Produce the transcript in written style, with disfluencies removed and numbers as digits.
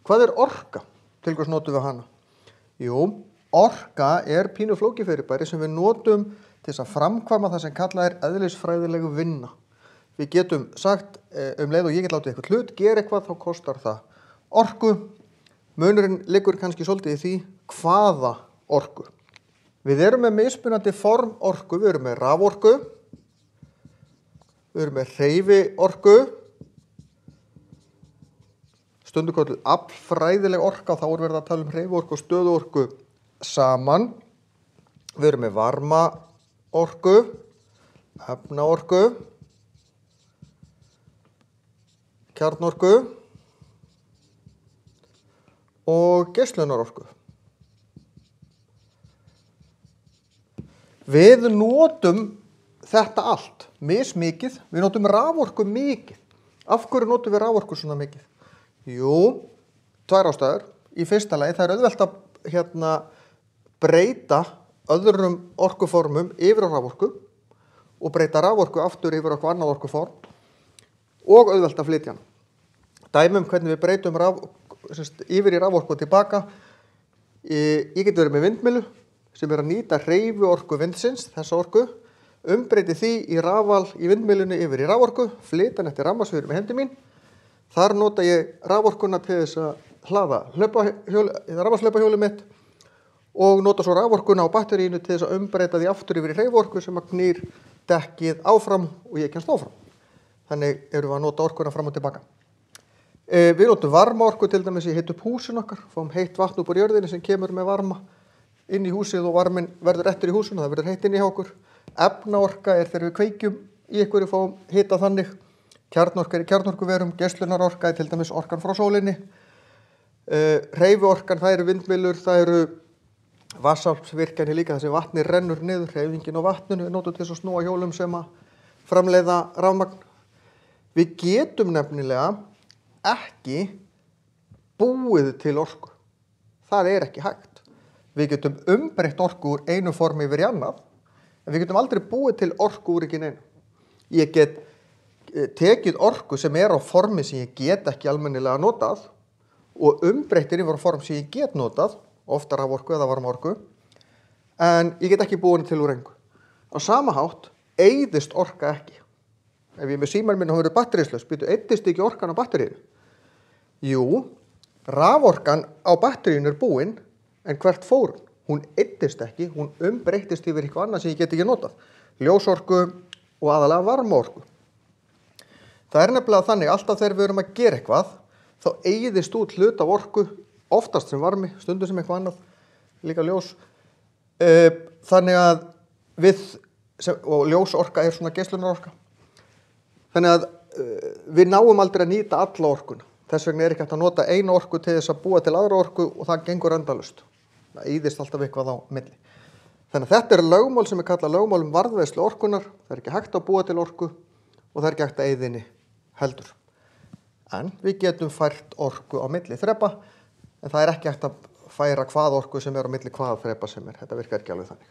Hvað er orka? Til hvers notum við hana? Jú, orka er pínu flókifyrirbæri sem við notum til þess að framkvæma það sem kallað er eðlisfræðileg vinna. Við getum sagt leið og ég get látið eitthvað hlut, gera eitthvað, þá kostar það orku. Munurinn liggur kannski svolítið í því hvaða orku. Við erum með mismunandi form orku, við erum með raforku, við erum með hreyfiorku, stundum kölluð aflfræðileg orka, þá er verið að tala um hreyfiorku og stöðuorku saman. Við erum með varmaorku, efnaorku, kjarnorku og geislunarorku. Við notum þetta allt mismikið, við notum raforku mikið. Af hverju notum við raforku svona mikið? Jú, tvær ástæður. Í fyrsta lagi, það er auðvelt að breyta öðrum orkuformum yfir á raforku og breyta raforku aftur yfir á eitthvað annað orkuform og auðvelt að flytja hana. Dæmum hvernig við breytum yfir í raforku og tilbaka. Ég get verið með vindmyllu sem er að nýta hreyfiorku vindsins, þessa orku, breyti því í rafal í vindmyllunni yfir í raforku, flytja hann eftir rafmagnsviður með hendi mín. Þar nota ég raforkuna til þess að hlaða rafmagnshlaupahjólið mitt og nota svo raforkuna á batteríinu til þess að breyta því aftur yfir í hreyfiorku sem að knýr dekkið áfram og ég kemst áfram. Þannig erum við að nota orkuna fram og tilbaka. Við notum varmaorku til dæmis í hita upp húsin okkar, fáum heitt vatn upp úr jörðinni sem kemur með varma inn í húsið og varminn verður eftir í húsinu, það verður heitt inn í hjá okkur. Efnaorka er þegar við kveikjum í einhverju, fáum hita þannig. Kjarnorka er í kjarnorkuverum, geislunarorka er til dæmis orkan frá sólinni. Hreyfiorkan, það eru vindmyllur, það eru vatnsaflsvirkjanir líka, þar sem vatnið rennur niður, hreyfingin á vatninu er notuð til þess að snúa hjólum sem að framleiða rafmagn. Við getum nefnilega ekki búið til orku. Það er ekki hægt. Við getum breytt orku úr einu formi yfir í annað, en við getum aldrei búið til orku úr ekki neinu. Ég get tekið orku sem er á formi sem ég get ekki almennilega notað og breyttir yfir á form sem ég get notað, ofta raforku eða varmaorku, en ég get ekki búið til úr engu. Á sama hátt eyðist orka ekki. Ef ég með símann minn og verið batteríslaus, eyddist ekki orkan á batteríinu? Jú, raforkan á batteríinu er búin, en hvert fór hún? Hún eyddist ekki, hún breyttist yfir eitthvað annað sem ég get ekki notað. Ljósorku og aðalega varmaorku. Það er nefnilega þannig, alltaf þegar við erum að gera eitthvað, þá eyðist út hlut af orku, oftast sem varmi, stundum sem eitthvað annað, líka ljós. Þannig að og ljósorka er svona geislunarorka. Þannig að við náum aldrei að nýta alla orkuna. Þess vegna er ekki hægt að nota eina orku til þess að búa til aðra orku og það gengur endalaust. Það eyðist alltaf eitthvað á milli. Þannig að þetta er lögmál sem er kallað lögmál varðveislu orkunar. Það er ekki hægt að búa til orku og það er ekki hægt að eyða henni heldur. En við getum fært orku á milli þrepa, en það er ekki hægt að færa hvað orku sem er á milli hvaða þrepa sem er. Þetta virkar ekki alveg þannig.